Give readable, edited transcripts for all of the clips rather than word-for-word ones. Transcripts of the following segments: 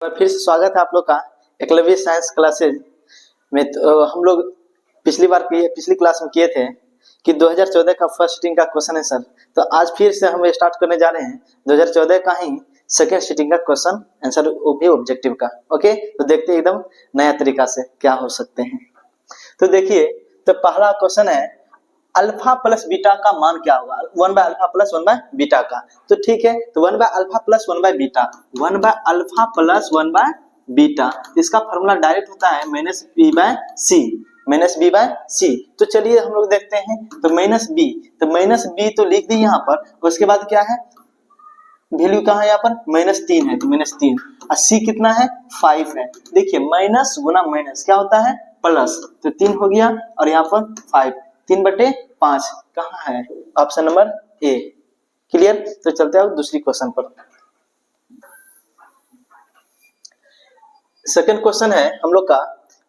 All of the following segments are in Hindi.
फिर से स्वागत है आप लोग का एकलव्य साइंस क्लासेज में। तो हम लोग पिछली क्लास में किए थे कि 2014 का फर्स्ट सिटिंग का क्वेश्चन है सर। तो आज फिर से हम स्टार्ट करने जा रहे हैं 2014 का ही सेकेंड सिटिंग का क्वेश्चन आंसर, वो भी ऑब्जेक्टिव का। ओके, तो देखते हैं एकदम नया तरीका से क्या हो सकते हैं। तो देखिए, तो पहला क्वेश्चन है अल्फा प्लस बीटा का मान क्या होगा, 1/अल्फा प्लस 1/बीटा का। तो ठीक है, तो 1/अल्फा प्लस 1/बीटा, 1/अल्फा प्लस 1/बीटा, इसका फॉर्मूला डायरेक्ट होता है -b/c, -b/c। तो चलिए हम लोग देखते हैं। तो -b, तो -b तो लिख दी यहाँ पर। उसके बाद क्या है, वैल्यू कहाँ है यहाँ पर, -3 है, तो -3। और c कितना है, 5 है। देखिए माइनस गुना माइनस क्या होता है, प्लस, तो 3 हो गया और यहाँ पर 5, 3/5 कहाँ है, ऑप्शन नंबर ए। क्लियर। तो चलते हैं दूसरी क्वेश्चन पर। सेकंड क्वेश्चन है हम लोग का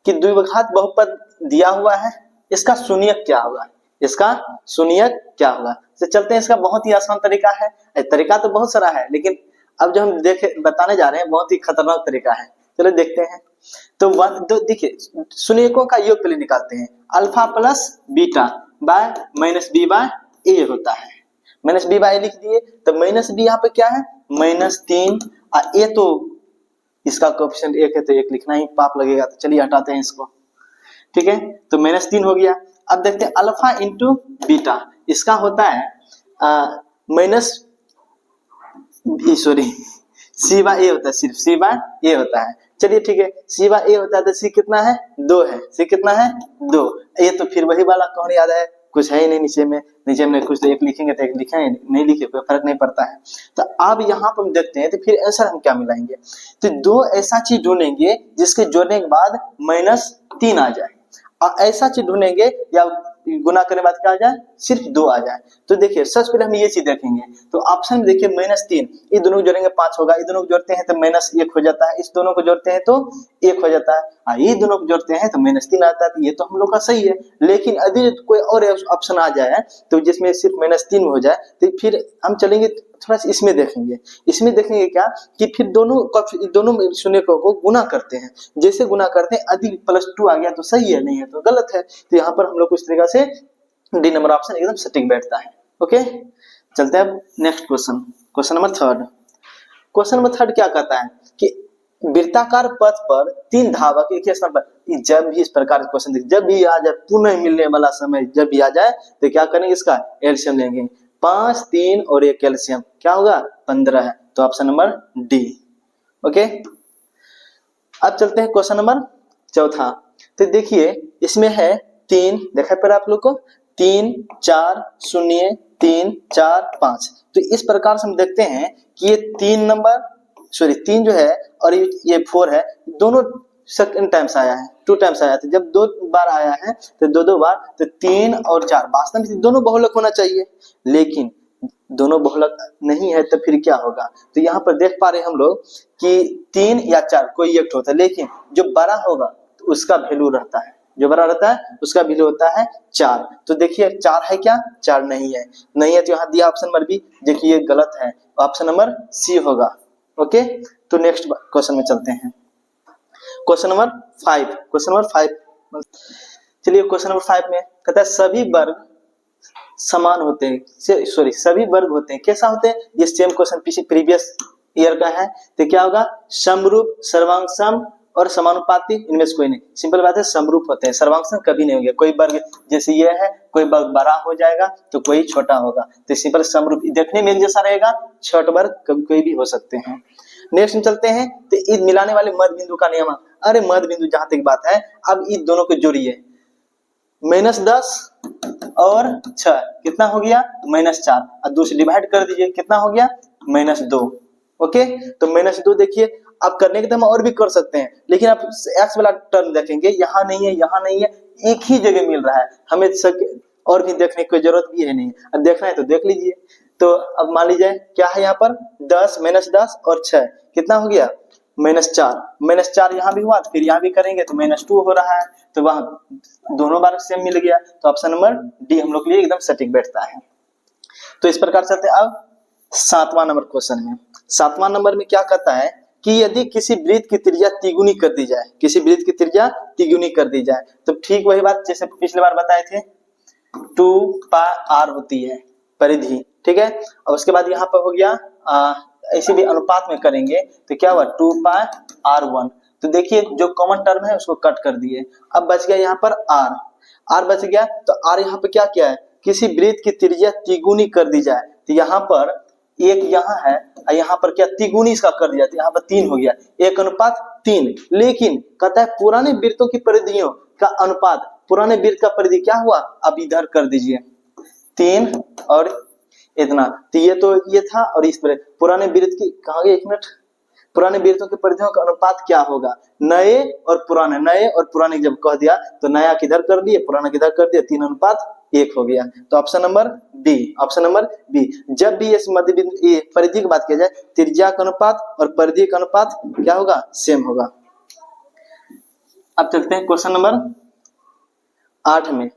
कि द्विघात बहुपद दिया हुआ है, इसका शून्यक क्या होगा, इसका शून्यक क्या होगा। तो चलते हैं, इसका बहुत ही आसान तरीका है। तरीका तो बहुत सारा है, लेकिन अब जो हम बताने जा रहे हैं बहुत ही खतरनाक तरीका है। चलो देखते हैं। तो देखिए शून्यकों का योग पहले निकालते हैं। Alpha plus beta by -b/a होता है। -b/a लिख दिए, तो -b यहाँ पे क्या है, -3, और a तो इसका कोएफिशिएंट 1 है, तो 1 लिखना ही पाप लगेगा। तो चलिए हटाते हैं इसको। ठीक है, तो -3 हो गया। अब देखते हैं अल्फा इंटू बीटा, इसका होता है c/a होता है, सिर्फ c/a होता है। चलिए ठीक है, c/a होता है, तो c कितना है, 2 है। c कितना है, 2। ये तो फिर वही वाला कौन याद है, कुछ है ही नहीं नीचे में कुछ, तो 1 लिखेंगे तो 1 लिखे, नहीं लिखे कोई फर्क नहीं पड़ता है। तो अब यहाँ पर हम देखते हैं, तो फिर आंसर हम क्या मिलाएंगे। तो 2 ऐसा चीज ढूंढेंगे जिसके जोड़ने के बाद -3 आ जाए, और ऐसा चीज ढूंढेंगे या गुना करने के बाद क्या आ जाए, सिर्फ 2 आ जाए। तो देखिए सबसे पहले हम ये चीज देखेंगे। तो ऑप्शन में देखिए -3, ये दोनों को जोड़ेंगे 5 होगा, ये दोनों को जोड़ते हैं तो -1 हो जाता है, इस दोनों को जोड़ते हैं तो 1 हो जाता है, ये दोनों को जोड़ते हैं तो -3 आता है। तो ये तो हम लोग का सही है। लेकिन यदि कोई और ऑप्शन आ जाए तो जिसमें सिर्फ -3 हो जाए, तो फिर हम चलेंगे थोड़ा सा इसमें देखेंगे। इसमें देखेंगे क्या कि फिर दोनों शून्यकों को गुना करते हैं। जैसे गुना करते हैं, यदि +2 आ गया तो सही है, नहीं है तो गलत है। तो यहाँ पर हम लोग कुछ तरीका से डी नंबर ऑप्शन एकदम सटीक बैठता है। ओके, चलते हैं अब next question, question number third. Question number third क्या कहता है कि वृत्ताकार पथ पर 3 धावक एक ही स्थान पर, जब भी इस प्रकार का क्वेश्चन जब भी आ जाए, पुनः मिलने वाला समय जब भी आ जाए, तो क्या करेंगे, इसका एलसीएम लेंगे। 5, 3 और 1 एलसीएम क्या होगा, 15 है। तो ऑप्शन नंबर डी। ओके, अब चलते हैं क्वेश्चन नंबर चौथा। तो देखिए इसमें है 3, देखा पर आप लोग को 3, 4, 0, 3, 4, 5। तो इस प्रकार से हम देखते हैं कि ये 3 जो है और ये 4 है, दोनों सेकंड टाइम्स आया है, 2 टाइम्स आया था। जब 2 बार आया है तो 2 बार, तो 3 और 4 वास्तव में दोनों बहुलक होना चाहिए, लेकिन दोनों बहुलक नहीं है। तो फिर क्या होगा, तो यहाँ पर देख पा रहे हम लोग कि 3 या 4 कोई एक होता है, लेकिन जो बड़ा होगा तो उसका वैल्यू रहता है, जो बड़ा रहता है उसका वैल्यू होता है 4। तो देखिए 4 है क्या, 4 नहीं है, नहीं है तो यहाँ दिया ऑप्शन नंबर बी, देखिए गलत है, ऑप्शन नंबर सी होगा। ओके, तो नेक्स्ट क्वेश्चन में चलते हैं, क्वेश्चन नंबर 5। चलिए क्वेश्चन नंबर 5 में कहता है सभी वर्ग समान होते हैं, सभी वर्ग होते हैं, कैसा होते हैं, ये सेम क्वेश्चन पीछे प्रीवियस ईयर का है। तो क्या होगा, समरूप, सर्वांगसम और समानुपाती, इनमें से कोई नहीं। सिंपल बात है, समरूप होते हैं, सर्वांगसम कभी नहीं होंगे। कोई वर्ग जैसे ये है, कोई वर्ग बड़ा हो जाएगा तो कोई छोटा होगा। तो सिंपल समरूप, देखने में एक जैसा रहेगा, छोटे वर्ग कोई भी हो सकते हैं। नेक्स्ट में चलते हैं। तो इन मिलाने वाले मध्य बिंदु का नियम, अरे मध्य बिंदु जहां तक बात है, अब इन दोनों को जोड़िए, -10 और 6 कितना हो गया, -4, और 2 से डिवाइड कर दीजिए, कितना हो गया, -2। ओके, तो -2 देखिए आप करने के तो हम और भी कर सकते हैं, लेकिन आप एक्स वाला टर्म देखेंगे, यहाँ नहीं है, यहाँ नहीं है, एक ही जगह मिल रहा है, हमें और भी देखने की जरूरत भी है नहीं। अब देखना है तो देख लीजिए। तो अब मान लीजिए क्या है यहाँ पर, 10, -10 और 6 कितना हो गया, -4 यहाँ भी हुआ, तो फिर यहाँ भी करेंगे तो -2 हो रहा है, तो वहां दोनों बार सेम मिल गया। तो ऑप्शन नंबर डी हम लोग के लिए एकदम सटीक बैठता है। तो इस प्रकार चलते हैं अब 7वां नंबर क्वेश्चन में। 7वां नंबर में क्या कहता है कि यदि किसी वृत्त की त्रिज्या तिगुनी कर दी जाए, किसी वृत्त की त्रिज्या तिगुनी कर दी जाए, तो ठीक वही बात जैसे पिछली बार बताए थे, 2πr होती है परिधि, ठीक है। और उसके बाद यहाँ पर हो गया ऐसे भी अनुपात में करेंगे तो क्या हुआ 2πr1। तो देखिए जो कॉमन टर्म है उसको कट कर दिए, अब बच गया यहाँ पर r बच गया। तो r यहाँ पे क्या किया है, किसी वृत्त की त्रिज्या तिगुनी कर दी जाए, तो यहाँ पर एक यहाँ है और यहाँ पर क्या तिगुनी इसका कर दिया, तो यहाँ पर 3 हो गया, 1:3। लेकिन कहता है पुराने वृत्तों की परिधियों का अनुपात, पुराने वृत्त का परिधि क्या हुआ, अब इधर कर दीजिए 3 और इतना, तो ये था और इस पर पुराने वृत्त की कहा गया, 1 मिनट, पुराने वृत्तों के परिधियों का अनुपात क्या होगा, नए और पुराने जब कह दिया तो नया किधर कर दिए, पुराना किधर कर दिया, 3:1 हो गया। तो ऑप्शन नंबर बी, जब भी इस मध्य बिंदु परिधि की बात किया जाए, त्रिज्या का अनुपात और परिधि का अनुपात क्या होगा, सेम होगा। अब चलते हैं क्वेश्चन नंबर 8 में,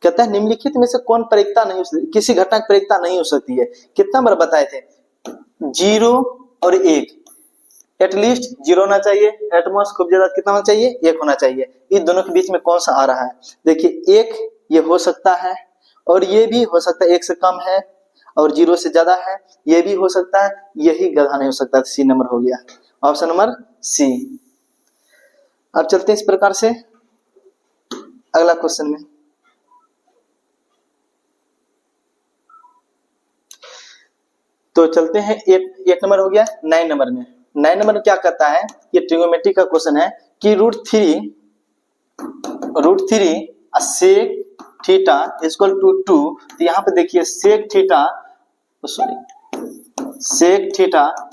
कहता है निम्नलिखित में से कौन परिक्ता नहीं हो सकती, किसी घटना की परिक्ता नहीं हो सकती है। कितना बार बताए थे, 0 और 1, एटलीस्ट 0 होना चाहिए, एटमोस्ट खूब ज्यादा कितना होना चाहिए, 1 होना चाहिए। इन दोनों के बीच में कौन सा आ रहा है, देखिए 1 ये हो सकता है और ये भी हो सकता है, 1 से कम है और 0 से ज्यादा है, ये भी हो सकता है, यही गधा नहीं हो सकता, सी नंबर हो गया, ऑप्शन नंबर सी। अब चलते हैं इस प्रकार से अगला क्वेश्चन में। तो चलते हैं 8 नंबर हो गया, 9 नंबर में। 9 नंबर में क्या कहता है, ये ट्रिगोनोमेट्री का क्वेश्चन है कि √3 sec थीटा इक्वल टू 2। तो यहाँ पे देखिए sec थीटा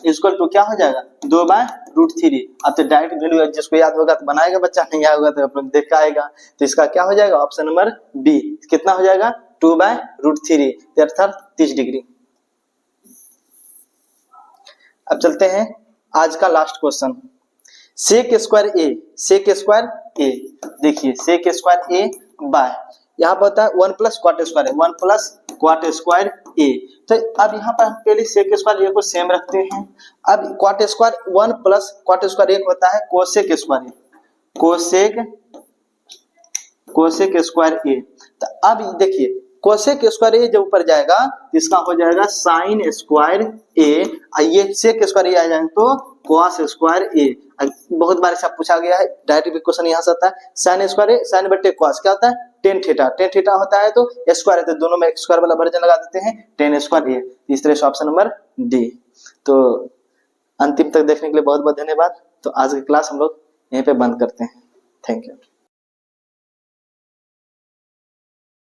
इक्वल टू क्या हो जाएगा, 2/√3। अब तो डायरेक्ट वैल्यू जिसको याद होगा तो बनाएगा बच्चा, नहीं याद होगा तो अपन देखा आएगा। तो इसका क्या हो जाएगा, ऑप्शन नंबर बी, कितना हो जाएगा 2/√3 अर्थात 30 डिग्री। अब चलते हैं आज का लास्ट क्वेश्चन, सेक स्क्वायर ए। देखिए सेक स्क्वायर ए बाय यहाँ पर होता है 1 + क्वाट स्क्वायर है, 1 + क्वाट स्क्वायर ए। तो अब यहाँ पर हम पहले सेक स्क्वायर ए को सेम रखते हैं। अब क्वाट स्क्वायर 1 + क्वाट स्क्वायर ए होता है कोसेक स्क्वायर ए, कोसेक स्क्वायर ए। तो अब देखिए कोसेक स्क्वायर ए जब ऊपर जाएगा तो इसका हो जाएगा साइन स्क्वायर ए, ये सेक स्क्वायर ए आ जाएगा तो कॉस स्क्वायर ए। बहुत बार ऐसा पूछा गया है, डायरेक्ट क्वेश्चन यहाँ से आता है, साइन स्क्वायर ए साइन बटे कॉस क्या होता है, टेन थीटा होता है, तो स्क्वायर है तो दोनों में स्क्वायर वाला वर्जन लगा देते हैं, टेन स्क्वायर ए। इस तरह से ऑप्शन नंबर डी। तो अंतिम तक देखने के लिए बहुत बहुत धन्यवाद। तो आज की क्लास हम लोग यहीं पे बंद करते हैं, थैंक यू।